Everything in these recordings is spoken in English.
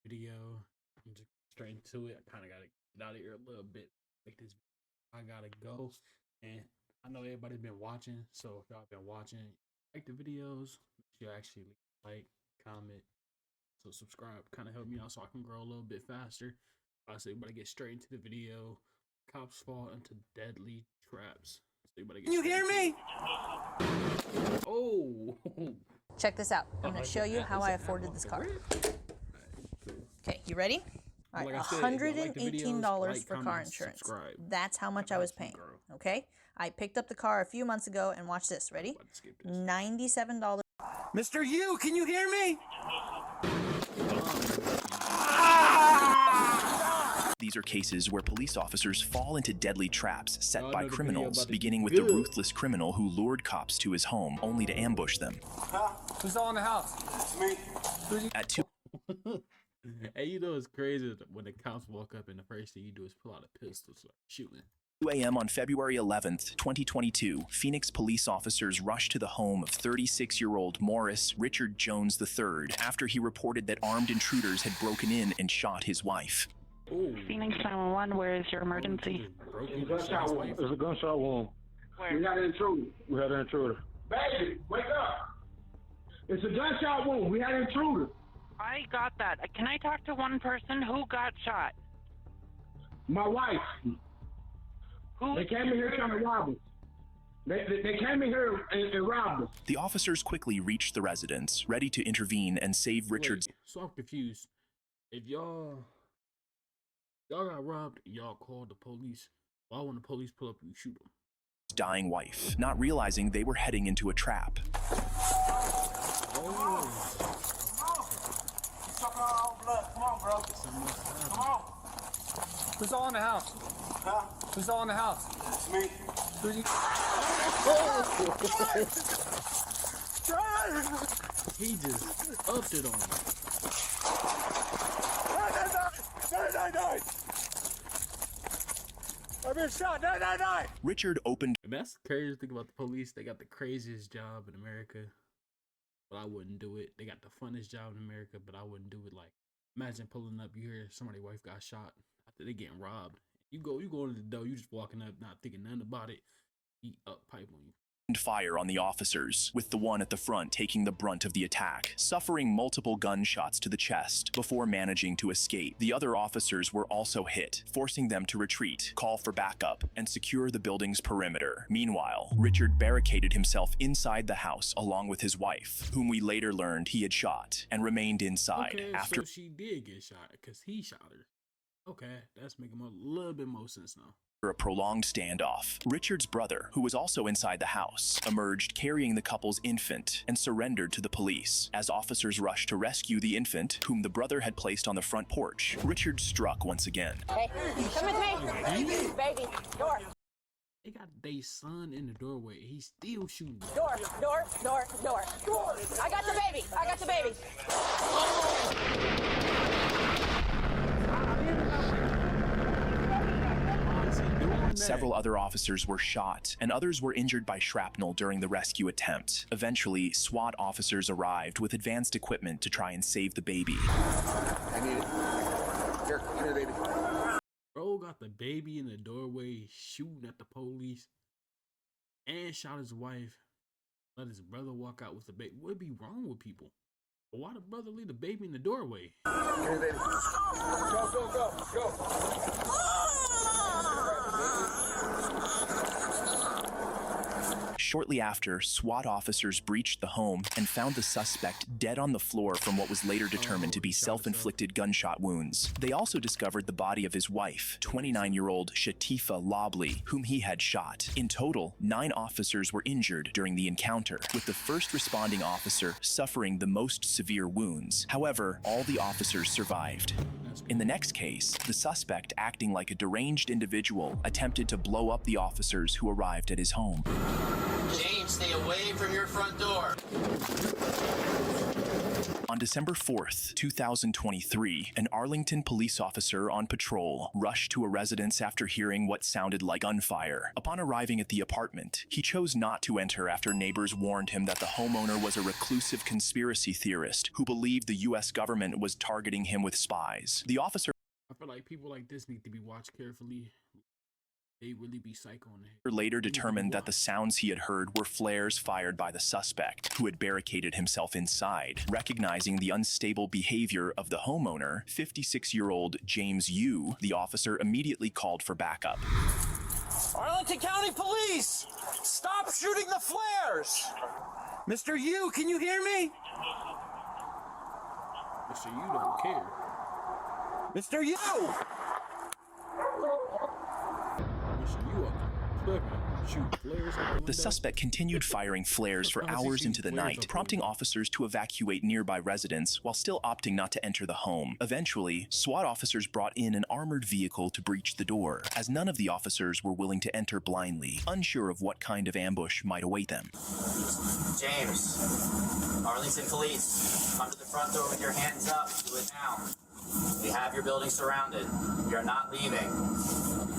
video. I'm just straight into it. I kind of got to get out of here a little bit. Make this. I gotta go, and I know everybody's been watching. So if y'all been watching, like the videos, make sure you actually like, comment, so subscribe. Kind of help me out so I can grow a little bit faster. So you better get straight into the video. Cops fall into deadly traps. So you better get. You hear me? Oh. Check this out. I'm going to show you how I afforded this car. Okay, you ready? All right, $118 for car insurance. That's how much I was paying. Okay, I picked up the car a few months ago, and watch this. Ready? $97. Mr. Yu, can you hear me? These are cases where police officers fall into deadly traps set by criminals, beginning with the ruthless criminal who lured cops to his home only to ambush them. Who's all in the house? It's me. At 2 Hey, you know it's crazy when the cops walk up and the first thing you do is pull out a pistol, start shooting. 2 a.m. on February 11th, 2022, Phoenix police officers rushed to the home of 36-year-old Morris Richard Jones III after he reported that armed intruders had broken in and shot his wife. Ooh. Phoenix 911, where is your emergency? There's a gunshot wound. Where? We had an intruder. We had an intruder. Baby, wake up. It's a gunshot wound. We had an intruder. I got that. Can I talk to one person who got shot? My wife. Who? They came in here trying to rob us. They came in here and robbed us. The officers quickly reached the residence, ready to intervene and save Richard's. Wait, so I'm confused. If y'all got robbed and y'all called the police, why when the police pull up you shoot them? Dying wife, not realizing they were heading into a trap. Oh. Come on, bro. Come on. Who's all in the house? Huh? Who's all in the house? It's me. Who's you? He just upped it on me. No. I've been shot. No. Richard opened. And that's the craziest thing about the police. They got the craziest job in America, but I wouldn't do it. They got the funnest job in America, but I wouldn't do it. Like, imagine pulling up, you hear somebody's wife got shot after they getting robbed. You go into the door, you just walking up, not thinking nothing about it. He up pipe on you. Fire on the officers, with the one at the front taking the brunt of the attack, suffering multiple gunshots to the chest before managing to escape. The other officers were also hit, forcing them to retreat, call for backup, and secure the building's perimeter. Meanwhile, Richard barricaded himself inside the house along with his wife, whom we later learned he had shot, and remained inside Okay, after. so she did get shot because he shot her. Okay, that's making a little bit more sense now. After a prolonged standoff, Richard's brother, who was also inside the house, emerged carrying the couple's infant and surrendered to the police. As officers rushed to rescue the infant, whom the brother had placed on the front porch, Richard struck once again. Hey, come with me. Baby, door. They got their son in the doorway. He's still shooting. Door. I got the baby. Several other officers were shot, and others were injured by shrapnel during the rescue attempt. Eventually, SWAT officers arrived with advanced equipment to try and save the baby. I need it. Here, give me the baby. Bro got the baby in the doorway shooting at the police and shot his wife. Let his brother walk out with the baby. What'd be wrong with people? But why the brother leave the baby in the doorway? Give me the baby. Go. Shortly after, SWAT officers breached the home and found the suspect dead on the floor from what was later determined to be self-inflicted gunshot wounds. They also discovered the body of his wife, 29-year-old Shatifa Lobley, whom he had shot. In total, 9 officers were injured during the encounter, with the first responding officer suffering the most severe wounds. However, all the officers survived. In the next case, the suspect, acting like a deranged individual, attempted to blow up the officers who arrived at his home. James, stay away from your front door. On December 4th, 2023, an Arlington police officer on patrol rushed to a residence after hearing what sounded like gunfire. Upon arriving at the apartment, he chose not to enter after neighbors warned him that the homeowner was a reclusive conspiracy theorist who believed the U.S. government was targeting him with spies. The officer I feel like people like this need to be watched carefully. They really be psycho on it. Later determined that the sounds he had heard were flares fired by the suspect, who had barricaded himself inside. Recognizing the unstable behavior of the homeowner, 56-year-old James Yu, the officer immediately called for backup. Arlington County Police! Stop shooting the flares! Mr. Yu, can you hear me? Mr. Yu don't care. Mr. Yu! The suspect continued firing flares for hours into the night, prompting officers to evacuate nearby residents while still opting not to enter the home. Eventually, SWAT officers brought in an armored vehicle to breach the door, as none of the officers were willing to enter blindly, unsure of what kind of ambush might await them. James, Arlington Police, come to the front door with your hands up. Do it now. We have your building surrounded. You're not leaving.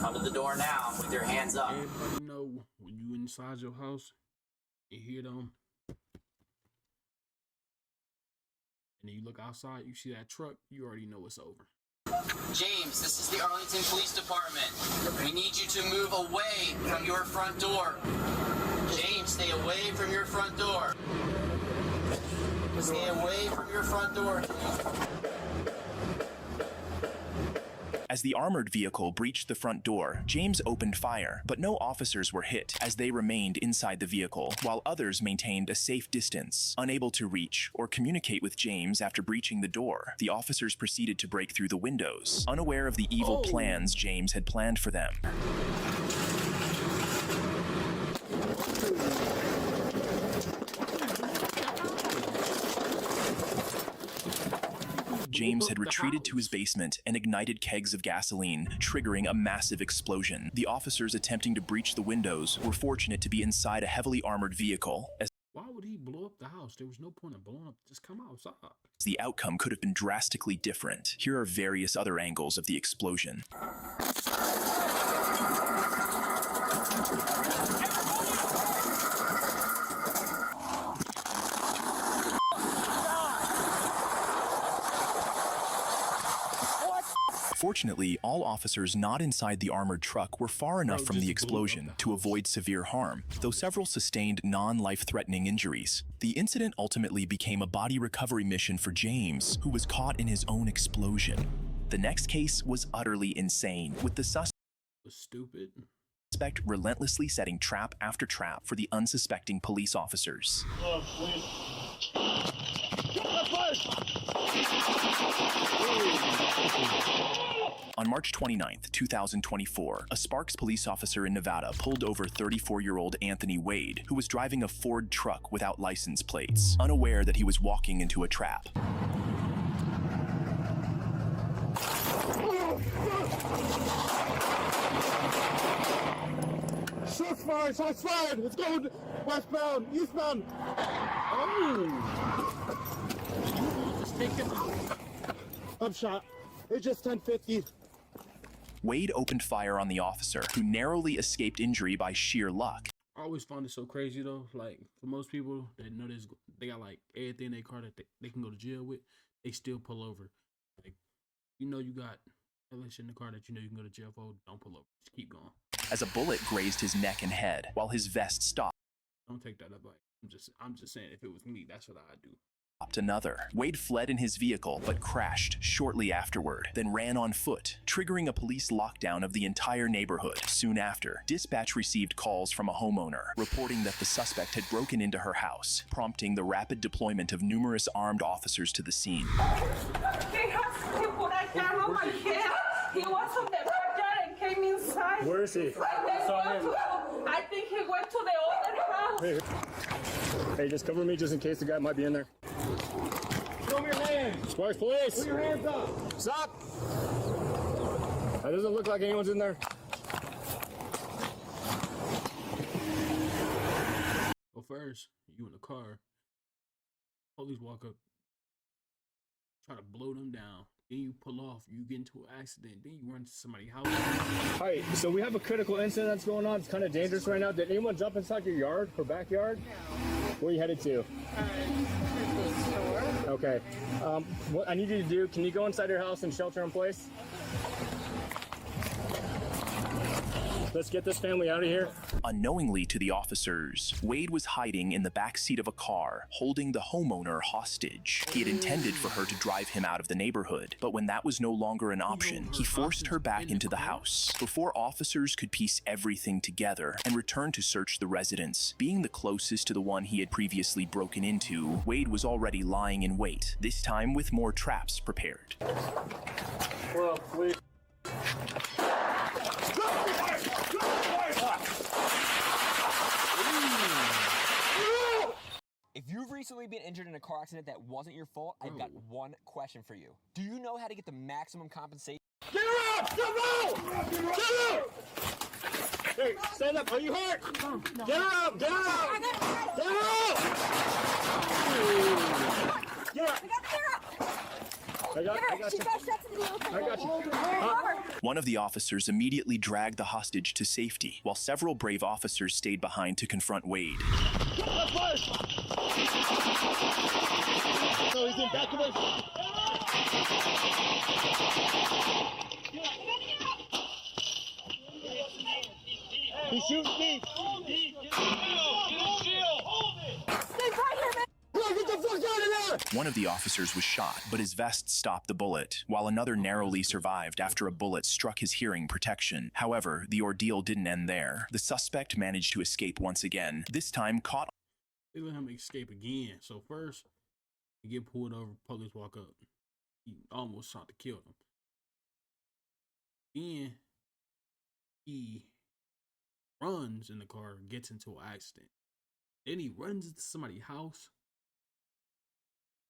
Come to the door now with your hands up. Everybody know when you inside your house, you hear them, and then you look outside, you see that truck, you already know it's over. James, this is the Arlington Police Department. We need you to move away from your front door. James, stay away from your front door. Stay away from your front door. As the armored vehicle breached the front door, James opened fire, but no officers were hit as they remained inside the vehicle, while others maintained a safe distance. Unable to reach or communicate with James after breaching the door, the officers proceeded to break through the windows, unaware of the evil plans James had planned for them. James had retreated to his basement and ignited kegs of gasoline, triggering a massive explosion. The officers attempting to breach the windows were fortunate to be inside a heavily armored vehicle. As why would he blow up the house? There was no point in blowing up. Just come outside. the outcome could have been drastically different. Here are various other angles of the explosion. Fortunately, all officers not inside the armored truck were far enough from the explosion to avoid severe harm, though several sustained non-life-threatening injuries. The incident ultimately became a body recovery mission for James, who was caught in his own explosion. The next case was utterly insane, with the suspect relentlessly setting trap after trap for the unsuspecting police officers. On March 29, 2024, a Sparks police officer in Nevada pulled over 34-year-old Anthony Wade, who was driving a Ford truck without license plates, unaware that he was walking into a trap. Shots fired! Shots fired! It's going westbound, eastbound! Oh! Just take him out. I'm shot. It's just 1050. Wade opened fire on the officer, who narrowly escaped injury by sheer luck. I always find it so crazy though. Like, for most people that know this, they got like everything in their car that they can go to jail with, they still pull over. Like, you know, you got shit in the car that you know you can go to jail for, don't pull over. Just keep going. As a bullet grazed his neck and head, while his vest stopped. Don't take that up. Like, I'm just saying, if it was me, that's what I'd do. Another. Wade fled in his vehicle but crashed shortly afterward, then ran on foot, triggering a police lockdown of the entire neighborhood. Soon after, dispatch received calls from a homeowner reporting that the suspect had broken into her house, prompting the rapid deployment of numerous armed officers to the scene. He put a gun on my head. He was on the backyard and came inside. Where is he? I think he went to the other house. Hey, just cover me just in case the guy might be in there. Show me your hands. Sparks police. Put your hands up. Stop. That doesn't look like anyone's in there. Well, first, you in the car. Police walk up. try to blow them down. Then you pull off, you get into an accident, then you run to somebody's house. All right, so we have a critical incident that's going on. It's kind of dangerous right now. Did anyone jump inside your yard or backyard? No. Where are you headed to? Store. Okay. What I need you to do, can you go inside your house and shelter in place? Let's get this family out of here. Unknowingly to the officers, Wade was hiding in the back seat of a car, holding the homeowner hostage. He had intended for her to drive him out of the neighborhood, but when that was no longer an option, he forced her back into the house. Before officers could piece everything together and return to search the residence, being the closest to the one he had previously broken into, Wade was already lying in wait, this time with more traps prepared. Well, please. If you've recently been injured in a car accident that wasn't your fault, I've got one question for you. Do you know how to get the maximum compensation? Get her up! Get her up! Get her up! Hey, stand up. Are you hurt? No. Get her up! Get her up! Get her up! Get her up! I got you. One of the officers immediately dragged the hostage to safety, while several brave officers stayed behind to confront Wade. So he's in back of us. He's shooting me. Get the fuck out of there! One of the officers was shot, but his vest stopped the bullet, while another narrowly survived after a bullet struck his hearing protection. However, the ordeal didn't end there. The suspect managed to escape once again, this time caught. They let him escape again. So first, he get pulled over, police walk up. He almost shot to kill him. Then he runs in the car, gets into an accident. Then he runs into somebody's house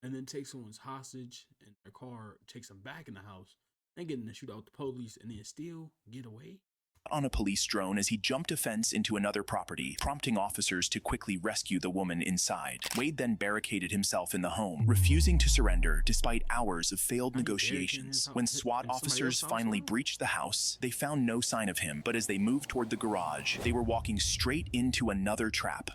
and then takes someone's hostage in their car, takes them back in the house, and get in the shootout with the police, and then still get away. On a police drone as he jumped a fence into another property, prompting officers to quickly rescue the woman inside. Wade then barricaded himself in the home, refusing to surrender despite hours of failed negotiations. When SWAT officers finally breached the house, they found no sign of him, but as they moved toward the garage, they were walking straight into another trap.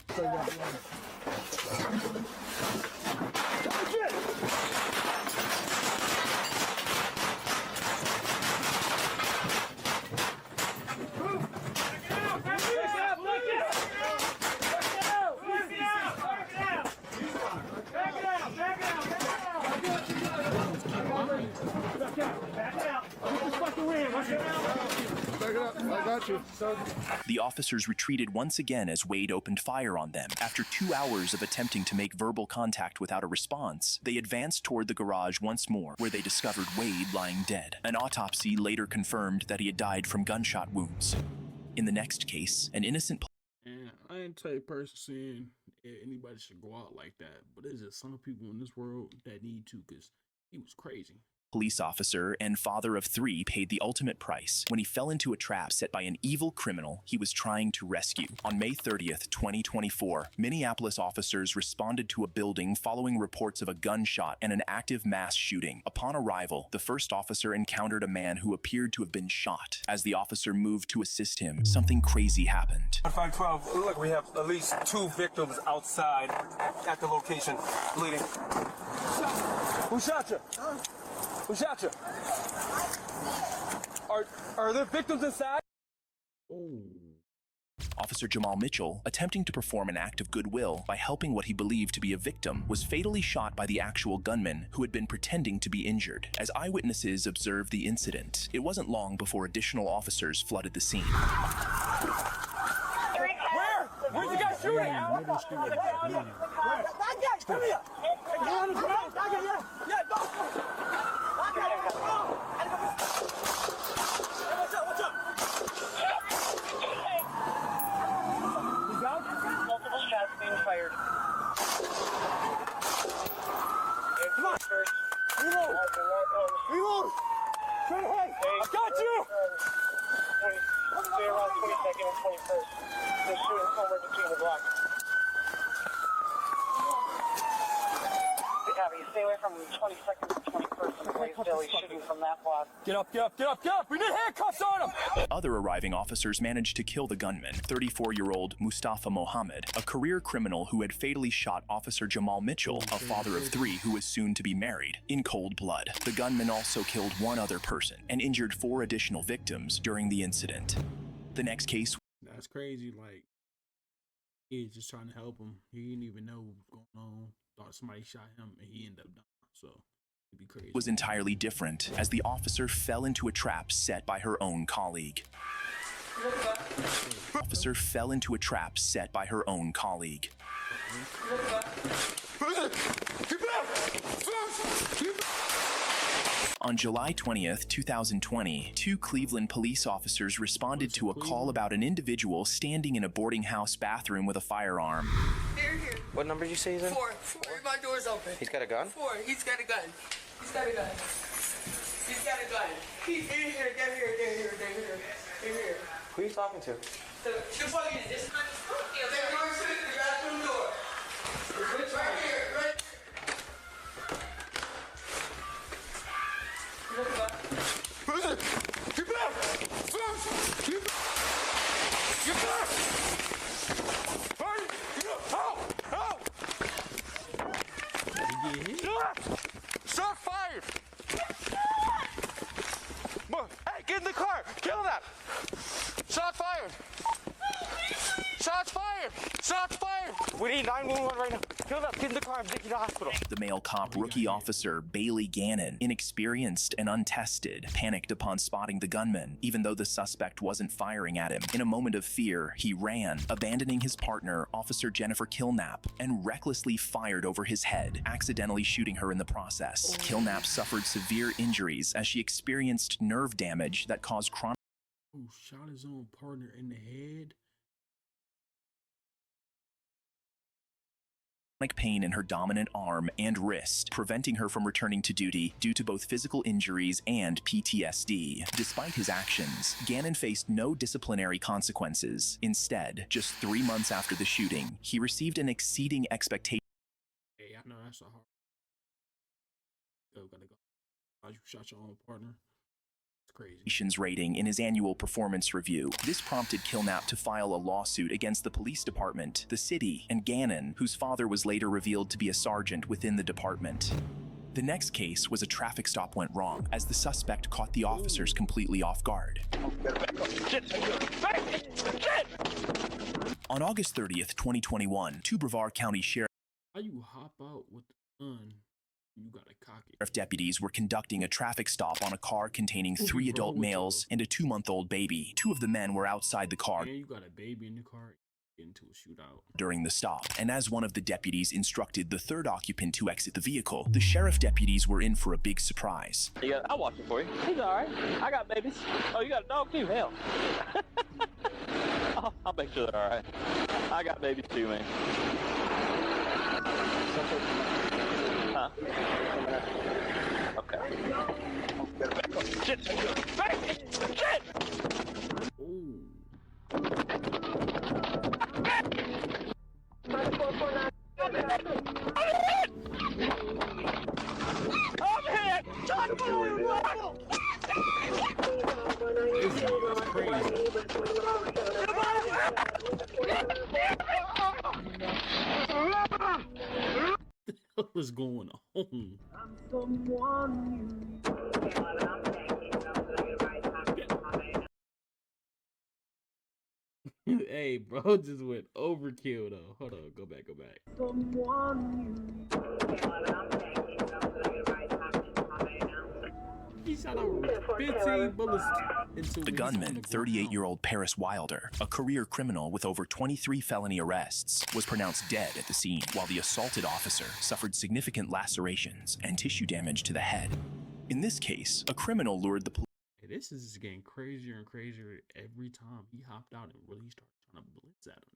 The officers retreated once again as Wade opened fire on them. After 2 hours of attempting to make verbal contact without a response, they advanced toward the garage once more, where they discovered Wade lying dead. An autopsy later confirmed that he had died from gunshot wounds. In the next case, an innocent... And I ain't the type of person saying anybody should go out like that, but there's just some people in this world that need to, because he was crazy. Police officer and father of 3 paid the ultimate price when he fell into a trap set by an evil criminal he was trying to rescue. On May 30th, 2024, Minneapolis officers responded to a building following reports of a gunshot and an active mass shooting. Upon arrival, the first officer encountered a man who appeared to have been shot. As the officer moved to assist him, something crazy happened. 512, look, we have at least 2 victims outside at the location, bleeding. Who shot you? Who shot you? Are there victims inside? Officer Jamal Mitchell, attempting to perform an act of goodwill by helping what he believed to be a victim, was fatally shot by the actual gunman who had been pretending to be injured. As eyewitnesses observed the incident, it wasn't long before additional officers flooded the scene. Where? Where's the guy shooting? That guy, come here. Yeah, go. What's up? He's out? Multiple shots being fired. Come on. Reload. Reload. Straight ahead. I got you. Stay around 22nd and 21st. They're shooting somewhere between the blocks. Copy. stay away from 22nd and 21st and Blaisdell. He's shooting from that block. Get up, get up, get up, get up! We need handcuffs on him! Other arriving officers managed to kill the gunman, 34-year-old Mustafa Mohammed, a career criminal who had fatally shot Officer Jamal Mitchell, a father of 3 who was soon to be married, in cold blood. The gunman also killed 1 other person and injured 4 additional victims during the incident. The next case. That's crazy. Like, he's just trying to help him. He didn't even know what was going on. Thought somebody shot him and he ended up dying. So it'd be crazy. Was entirely different as the officer fell into a trap set by her own colleague. Officer fell into a trap set by her own colleague. On July 20th, 2020, 2 Cleveland police officers responded to a call about an individual standing in a boarding house bathroom with a firearm. Here. What number did you say he's in? 4. My door's open. He's got a gun? 4. He's got a gun. He's got a gun. He's got a gun. He's in here. They're here. Who are you talking to? The fucking this man is cooking. They're going to the bathroom door. Right here. Right. Get back! Get back! Hurry! Help! Shot fired! Hey, get in the car! Kill that! Shot fired! Shots fired! Shots fired! We need 911 right now. Kill that! Get in the car and take you to the hospital. The male cop rookie officer Bailey Gannon, inexperienced and untested, panicked upon spotting the gunman, even though the suspect wasn't firing at him. In a moment of fear, he ran, abandoning his partner, Officer Jennifer Kilnap, and recklessly fired over his head, accidentally shooting her in the process. Kilnap suffered severe injuries as she experienced nerve damage that caused chronic shot his own partner in the head. pain in her dominant arm and wrist, preventing her from returning to duty due to both physical injuries and PTSD. Despite his actions, Gannon faced no disciplinary consequences. Instead, just 3 months after the shooting, he received an exceeding expectation. Hey, I know that's a hard. Gotta go. You shot your own partner. Crazy. Rating in his annual performance review. This prompted Kilnap to file a lawsuit against the police department, the city, and Gannon, whose father was later revealed to be a sergeant within the department. The next case was a traffic stop went wrong as the suspect caught the officers completely off guard. On August 30th, 2021, 2 Brevard County Sheriff. How you hop out with the gun? You gotta cock it. Deputies were conducting a traffic stop on a car containing 3 adult males and a 2-month-old baby. 2 of the men were outside the car. Man, you got a baby in the car, get into a shootout. During the stop, and as one of the deputies instructed the 3rd occupant to exit the vehicle, the sheriff deputies were in for a big surprise. Yeah, I'll watch it for you. He's all right. I got babies. Oh, you got a dog too? Hell. I'll make sure they're all right. I got babies too, man. Huh? Okay. Shit! Shit! Ooh. What was going on? I'm someone Hey, bro, just went overkill though. Hold on, go back. He shot over 15 bullets into the gunman, 38-year-old Paris Wilder, a career criminal with over 23 felony arrests, was pronounced dead at the scene, while the assaulted officer suffered significant lacerations and tissue damage to the head. In this case, a criminal lured the police. Hey, this is getting crazier and crazier every time. He hopped out and really started trying to blitz at him.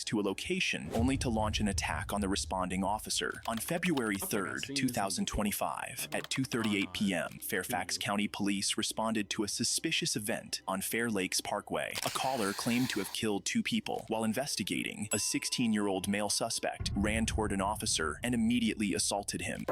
To a location only to launch an attack on the responding officer. On February 3rd, 2025, at 2:38 p.m., Fairfax County Police responded to a suspicious event on Fair Lakes Parkway. A caller claimed to have killed 2 people. While investigating, a 16-year-old male suspect ran toward an officer and immediately assaulted him.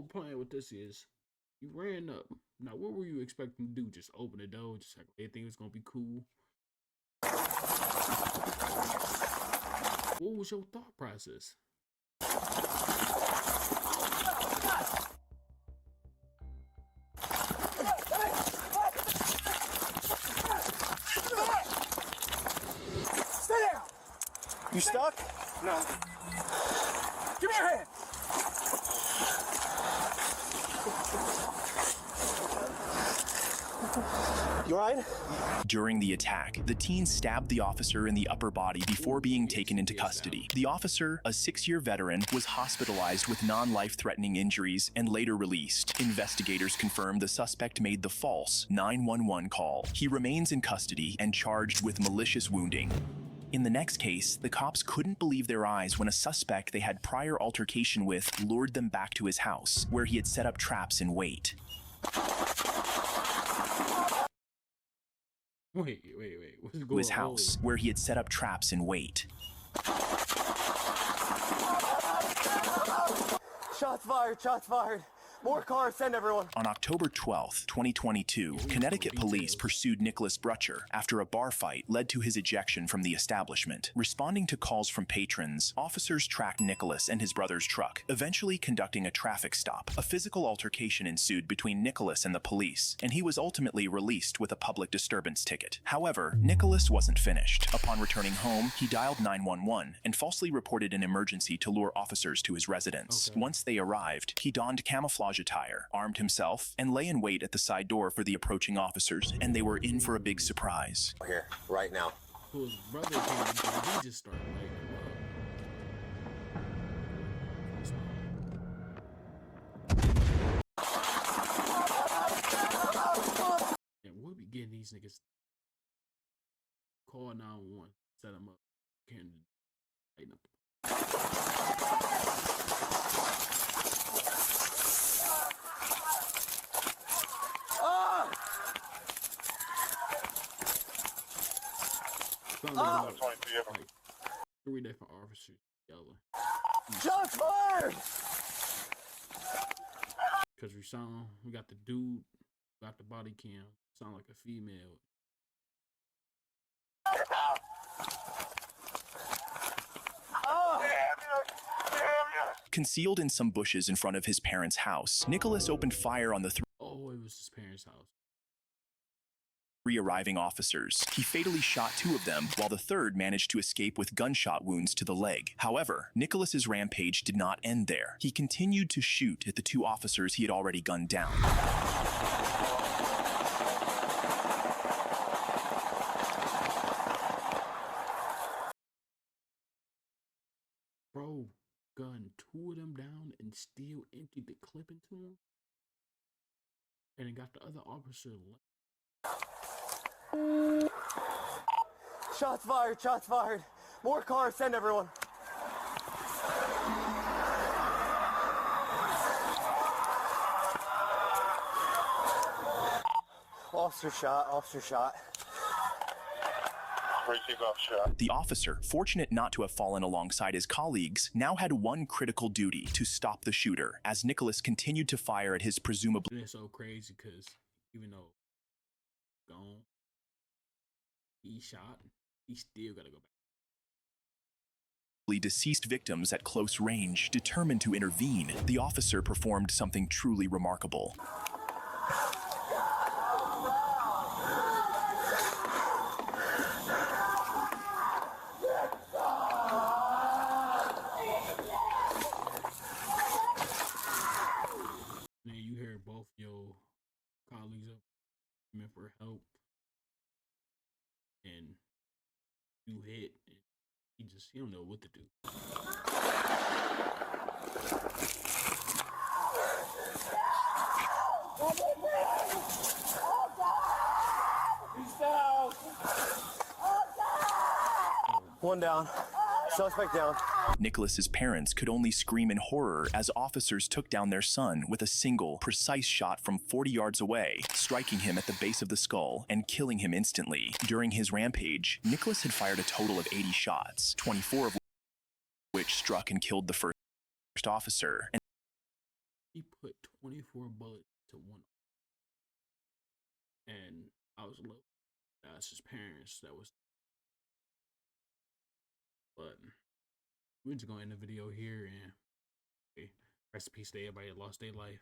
plan with this is you ran up. Now, what were you expecting to do? Just open the door, just like everything was gonna be cool? What was your thought process? Stay down. You stuck? No. Give me your hand. You all right? During the attack, the teen stabbed the officer in the upper body before being taken into custody. The officer, a 6-year veteran, was hospitalized with non-life-threatening injuries and later released. Investigators confirmed the suspect made the false 911 call. He remains in custody and charged with malicious wounding. In the next case, the cops couldn't believe their eyes when a suspect they had prior altercation with lured them back to his house, where he had set up traps in wait. Wait. What's going on? His house, where he had set up traps in wait. Shots fired, shots fired. More cars, send everyone. On October 12, 2022, Connecticut police pursued Nicholas Brutcher after a bar fight led to his ejection from the establishment. Responding to calls from patrons, officers tracked Nicholas and his brother's truck, eventually conducting a traffic stop. A physical altercation ensued between Nicholas and the police, and he was ultimately released with a public disturbance ticket. However, Nicholas wasn't finished. Upon returning home, he dialed 911 and falsely reported an emergency to lure officers to his residence. Once they arrived, he donned camouflage attire, armed himself, and lay in wait at the side door for the approaching officers, and they were in for a big surprise. Here, right now. His brother came and he just started lighting him up. And we'll be getting these niggas. Call 911, set them up. Can't lighten up. Like 3 different officers yelling. Shots fired! Because we got the dude, got the body cam, sound like a female. Concealed in some bushes in front of his parents' house, Nicholas opened fire on the Oh, it was his parents' house. 3 arriving officers. He fatally shot 2 of them, while the third managed to escape with gunshot wounds to the leg. However, Nicholas's rampage did not end there. He continued to shoot at the 2 officers he had already gunned down. Bro, gunned 2 of them down and still emptied the clip into him. And it got the other officer left. Shots fired, shots fired. More cars, send everyone. Officer shot, officer shot. The officer, fortunate not to have fallen alongside his colleagues, now had one critical duty: to stop the shooter, as Nicholas continued to fire at his presumably... It's so crazy because even though gone, he shot, he still gotta go back. Deceased victims at close range. Determined to intervene, the officer performed something truly remarkable. Then you hear both your colleagues up for help, and you hit, and he don't know what to do. One down. Suspect down. Nicholas's parents could only scream in horror as officers took down their son with a single, precise shot from 40 yards away, striking him at the base of the skull and killing him instantly. During his rampage, Nicholas had fired a total of 80 shots, 24 of which struck and killed the first officer. And he put 24 bullets to one. And I was low. That's his parents. That was. But we're just going to end the video here, and rest in peace to everybody that lost their life.